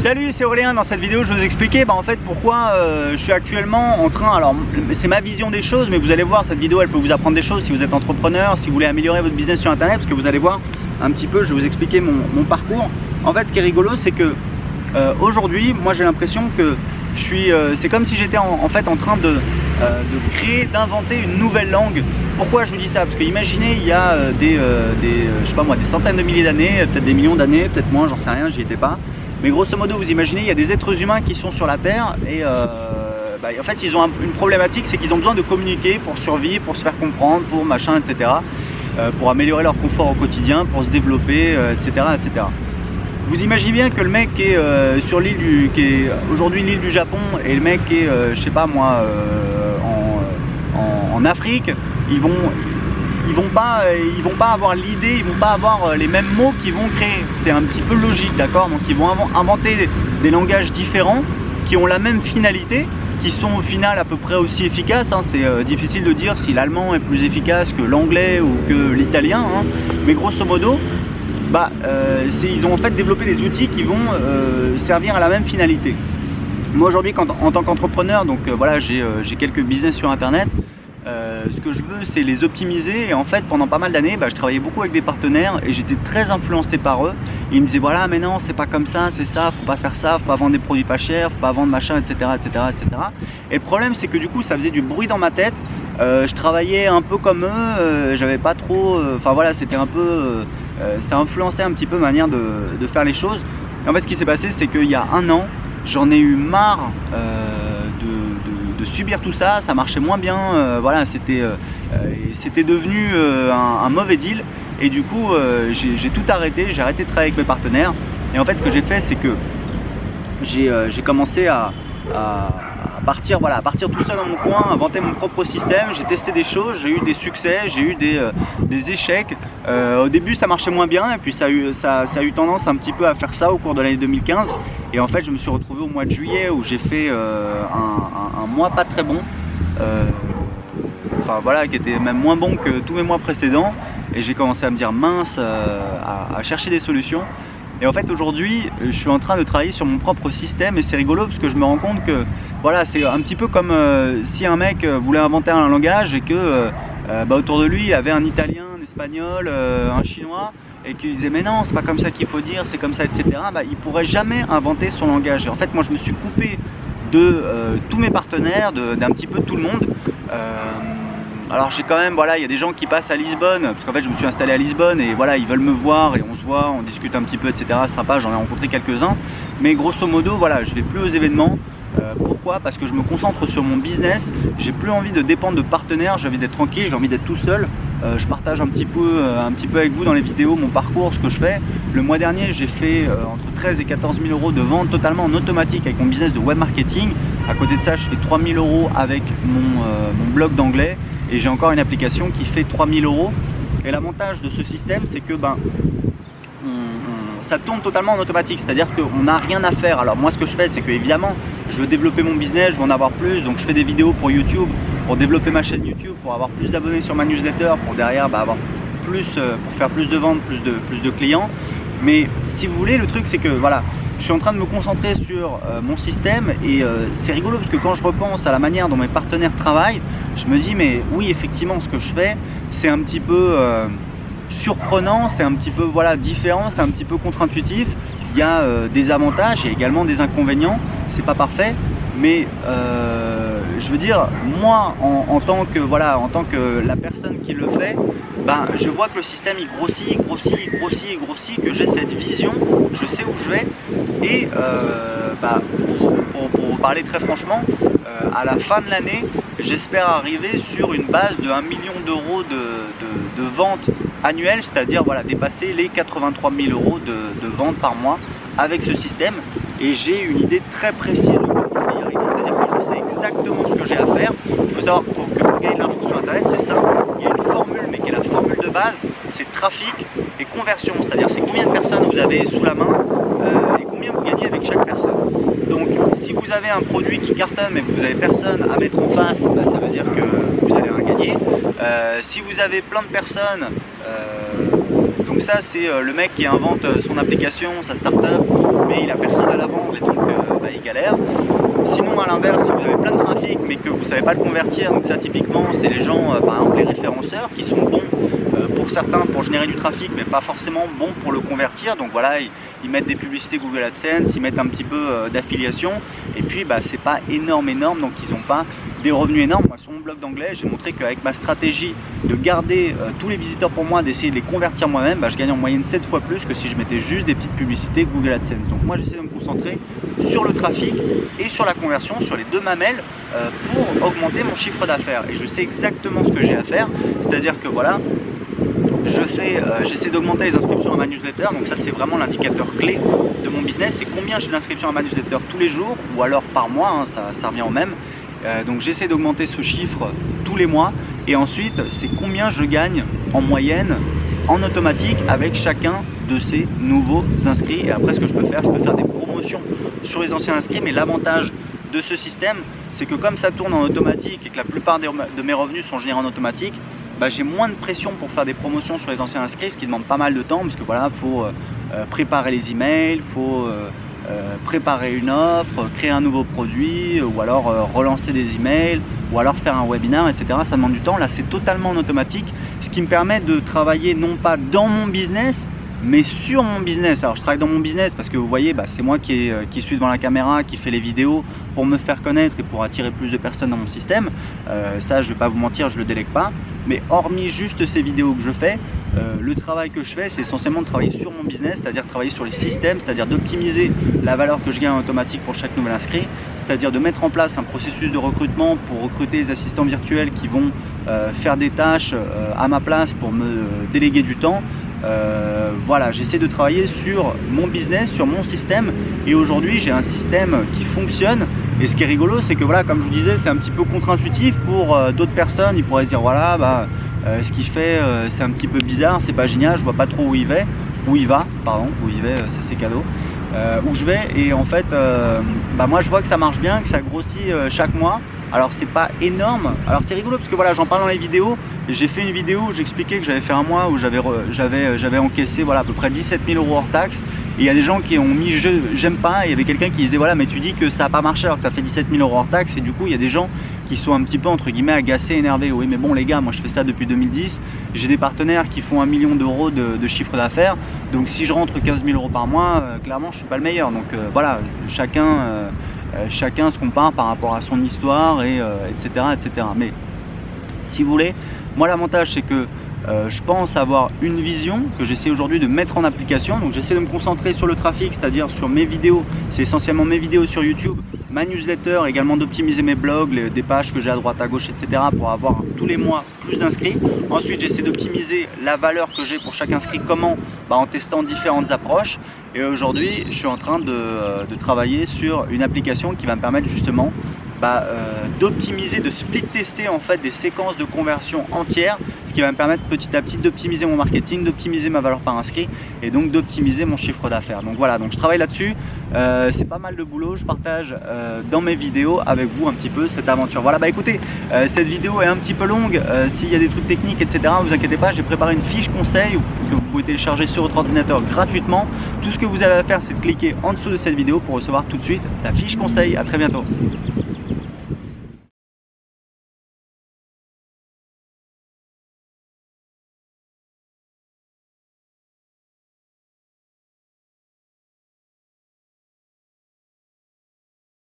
Salut, c'est Aurélien. Dans cette vidéo, je vais vous expliquer en fait pourquoi je suis actuellement en train, alors c'est ma vision des choses, mais vous allez voir, cette vidéo elle peut vous apprendre des choses si vous êtes entrepreneur, si vous voulez améliorer votre business sur internet, parce que vous allez voir un petit peu, je vais vous expliquer mon parcours. En fait, ce qui est rigolo, c'est que aujourd'hui, moi j'ai l'impression que je suis, c'est comme si j'étais en fait en train de créer, d'inventer une nouvelle langue. Pourquoi je vous dis ça? Parce que imaginez, il y a je sais pas moi, des centaines de milliers d'années, peut-être des millions d'années, peut-être moins, j'en sais rien, j'y étais pas. Mais grosso modo, vous imaginez, il y a des êtres humains qui sont sur la Terre et en fait, ils ont une problématique, c'est qu'ils ont besoin de communiquer pour survivre, pour se faire comprendre, pour machin, etc. Pour améliorer leur confort au quotidien, pour se développer, etc., etc. Vous imaginez bien que le mec qui est sur l'île qui est aujourd'hui l'île du Japon et le mec qui est, je sais pas moi, en Afrique, ils vont pas avoir l'idée, ils vont pas avoir les mêmes mots qu'ils vont créer. C'est un petit peu logique, d'accord? Donc ils vont inventer des langages différents qui ont la même finalité, qui sont au final à peu près aussi efficaces. Hein. C'est difficile de dire si l'allemand est plus efficace que l'anglais ou que l'italien, hein. Mais grosso modo, ils ont en fait développé des outils qui vont servir à la même finalité. Moi aujourd'hui, en tant qu'entrepreneur, donc voilà, j'ai quelques business sur internet. Ce que je veux, c'est les optimiser, et en fait pendant pas mal d'années je travaillais beaucoup avec des partenaires et j'étais très influencé par eux. Ils me disaient voilà, mais non, c'est pas comme ça, c'est ça, faut pas faire ça, faut pas vendre des produits pas chers, faut pas vendre machin, etc., etc., etc. Et le problème, c'est que du coup ça faisait du bruit dans ma tête. Je travaillais un peu comme eux, j'avais pas trop, enfin voilà, c'était un peu, ça influençait un petit peu ma manière de faire les choses. Et en fait, ce qui s'est passé, c'est qu'il y a un an, j'en ai eu marre de subir tout ça, ça marchait moins bien, voilà, c'était devenu un mauvais deal. Et du coup, j'ai tout arrêté, j'ai arrêté de travailler avec mes partenaires. Et en fait, ce que j'ai fait, c'est que j'ai commencé à partir tout seul dans mon coin, inventer mon propre système. J'ai testé des choses, j'ai eu des succès, j'ai eu des échecs. Au début ça marchait moins bien et puis ça a eu tendance un petit peu à faire ça au cours de l'année 2015. Et en fait je me suis retrouvé au mois de juillet où j'ai fait un mois pas très bon, enfin voilà, qui était même moins bon que tous mes mois précédents. Et j'ai commencé à me dire mince, à chercher des solutions. Et en fait aujourd'hui je suis en train de travailler sur mon propre système et c'est rigolo parce que je me rends compte que voilà, c'est un petit peu comme si un mec voulait inventer un langage et que autour de lui il y avait un italien, un espagnol, un chinois, et qu'il disait mais non, c'est pas comme ça qu'il faut dire, c'est comme ça, etc. Il pourrait jamais inventer son langage. Et en fait moi je me suis coupé de tous mes partenaires, d'un petit peu tout le monde. Alors j'ai quand même, voilà, il y a des gens qui passent à Lisbonne, parce qu'en fait je me suis installé à Lisbonne et voilà, ils veulent me voir et on se voit, on discute un petit peu, etc. Sympa, j'en ai rencontré quelques-uns. Mais grosso modo, voilà, je vais plus aux événements. Pourquoi? Parce que je me concentre sur mon business, j'ai plus envie de dépendre de partenaires, j'ai envie d'être tranquille, j'ai envie d'être tout seul. Je partage un petit peu avec vous dans les vidéos mon parcours, ce que je fais. Le mois dernier, j'ai fait entre 13 et 14 000 euros de vente totalement en automatique avec mon business de web marketing. À côté de ça, je fais 3 000 euros avec mon blog d'anglais et j'ai encore une application qui fait 3 000 euros. Et l'avantage de ce système, c'est que ça tourne totalement en automatique, c'est-à-dire qu'on n'a rien à faire. Alors moi ce que je fais, c'est que évidemment je veux développer mon business, je veux en avoir plus, donc je fais des vidéos pour YouTube, pour développer ma chaîne YouTube, pour avoir plus d'abonnés sur ma newsletter, pour derrière avoir plus, pour faire plus de ventes, plus de clients. Mais si vous voulez, le truc c'est que voilà, je suis en train de me concentrer sur mon système et c'est rigolo parce que quand je repense à la manière dont mes partenaires travaillent, je me dis mais oui, effectivement ce que je fais c'est un petit peu surprenant, c'est un petit peu voilà, différent, c'est un petit peu contre-intuitif. Il y a des avantages, il y a également des inconvénients, c'est pas parfait, mais je veux dire, moi en tant que la personne qui le fait, je vois que le système il grossit, que j'ai cette vision, je sais où je vais et pour vous parler très franchement, à la fin de l'année, j'espère arriver sur une base de 1 million d'euros de ventes annuelles, c'est-à-dire voilà, dépasser les 83 000 euros de ventes par mois avec ce système. Et j'ai une idée très précise de comment je vais y arriver, c'est-à-dire que je sais exactement ce que j'ai à faire. Il faut savoir que pour gagner de l'argent sur internet, c'est simple, il y a une formule, mais qui est la formule de base, c'est trafic et conversion, c'est-à-dire c'est combien de personnes vous avez sous la main et combien vous gagnez avec chaque personne. Donc si vous avez un produit qui cartonne mais que vous n'avez personne à mettre en face, ça veut dire que vous allez rien gagner. Si vous avez plein de personnes, Donc ça c'est le mec qui invente son application, sa startup, mais il a personne à la vendre et donc il galère. Sinon à l'inverse, si vous avez plein de trafic mais que vous ne savez pas le convertir, donc ça typiquement c'est les gens, par exemple les référenceurs qui sont bons pour certains pour générer du trafic mais pas forcément bons pour le convertir. Donc voilà, ils mettent des publicités Google AdSense, ils mettent un petit peu d'affiliation et puis c'est pas énorme donc ils n'ont pas des revenus énormes. Moi, sur mon blog d'anglais, j'ai montré qu'avec ma stratégie de garder tous les visiteurs pour moi, d'essayer de les convertir moi-même, je gagne en moyenne 7 fois plus que si je mettais juste des petites publicités Google AdSense. Donc moi j'essaie de me concentrer sur le trafic et sur la conversion, sur les deux mamelles pour augmenter mon chiffre d'affaires. Et je sais exactement ce que j'ai à faire, c'est-à-dire que voilà, j'essaie d'augmenter les inscriptions à ma newsletter, donc ça c'est vraiment l'indicateur clé de mon business, c'est combien j'ai d'inscriptions à ma newsletter tous les jours ou alors par mois, ça revient au même. Donc j'essaie d'augmenter ce chiffre tous les mois et ensuite c'est combien je gagne en moyenne en automatique avec chacun de ces nouveaux inscrits. Et après ce que je peux faire des promotions sur les anciens inscrits, mais l'avantage de ce système c'est que comme ça tourne en automatique et que la plupart de mes revenus sont générés en automatique, j'ai moins de pression pour faire des promotions sur les anciens inscrits, ce qui demande pas mal de temps parce que voilà, faut préparer les emails, faut préparer une offre, créer un nouveau produit ou alors relancer des emails ou alors faire un webinaire, etc. Ça demande du temps. Là c'est totalement en automatique, ce qui me permet de travailler non pas dans mon business mais sur mon business. Alors je travaille dans mon business parce que vous voyez, c'est moi qui suis devant la caméra, qui fait les vidéos pour me faire connaître et pour attirer plus de personnes dans mon système. Ça je vais pas vous mentir, je le délègue pas. Mais hormis juste ces vidéos que je fais, le travail que je fais c'est essentiellement de travailler sur mon business, c'est-à-dire travailler sur les systèmes, c'est-à-dire d'optimiser la valeur que je gagne en automatique pour chaque nouvel inscrit, c'est-à-dire de mettre en place un processus de recrutement pour recruter des assistants virtuels qui vont faire des tâches à ma place pour me déléguer du temps. Voilà, j'essaie de travailler sur mon business, sur mon système et aujourd'hui j'ai un système qui fonctionne. Et ce qui est rigolo c'est que voilà, comme je vous disais, c'est un petit peu contre-intuitif pour d'autres personnes. Ils pourraient se dire voilà, ce qu'il fait c'est un petit peu bizarre, c'est pas génial, je vois pas trop où il va, ça c'est cadeau, où je vais. Et en fait moi je vois que ça marche bien, que ça grossit chaque mois. Alors c'est pas énorme, alors c'est rigolo parce que voilà, j'en parle dans les vidéos. J'ai fait une vidéo où j'expliquais que j'avais fait un mois où j'avais encaissé voilà, à peu près 17 000 € hors taxe. Et il y a des gens qui ont mis j'aime pas, et il y avait quelqu'un qui disait voilà, mais tu dis que ça n'a pas marché alors que tu as fait 17 000 € hors taxe. Et du coup il y a des gens qui sont un petit peu entre guillemets agacés, énervés. Oui mais bon les gars, moi je fais ça depuis 2010, j'ai des partenaires qui font 1 million d'euros de chiffre d'affaires, donc si je rentre 15 000 € par mois, clairement je suis pas le meilleur. Donc voilà, chacun se compare par rapport à son histoire et etc. Mais si vous voulez, moi l'avantage c'est que je pense avoir une vision que j'essaie aujourd'hui de mettre en application. Donc j'essaie de me concentrer sur le trafic, c'est-à-dire sur mes vidéos, c'est essentiellement mes vidéos sur YouTube, ma newsletter, également d'optimiser mes blogs, des pages que j'ai à droite à gauche, etc. pour avoir tous les mois plus d'inscrits. Ensuite j'essaie d'optimiser la valeur que j'ai pour chaque inscrit. Comment? En testant différentes approches. Et aujourd'hui je suis en train de travailler sur une application qui va me permettre justement d'optimiser, de split tester en fait des séquences de conversion entières, ce qui va me permettre petit à petit d'optimiser mon marketing, d'optimiser ma valeur par inscrit et donc d'optimiser mon chiffre d'affaires. Donc voilà, donc je travaille là-dessus, c'est pas mal de boulot, je partage dans mes vidéos avec vous un petit peu cette aventure. Voilà, écoutez, cette vidéo est un petit peu longue, s'il y a des trucs techniques etc, ne vous inquiétez pas, j'ai préparé une fiche conseil que vous pouvez télécharger sur votre ordinateur gratuitement. Tout ce que vous avez à faire c'est de cliquer en dessous de cette vidéo pour recevoir tout de suite la fiche conseil. À très bientôt.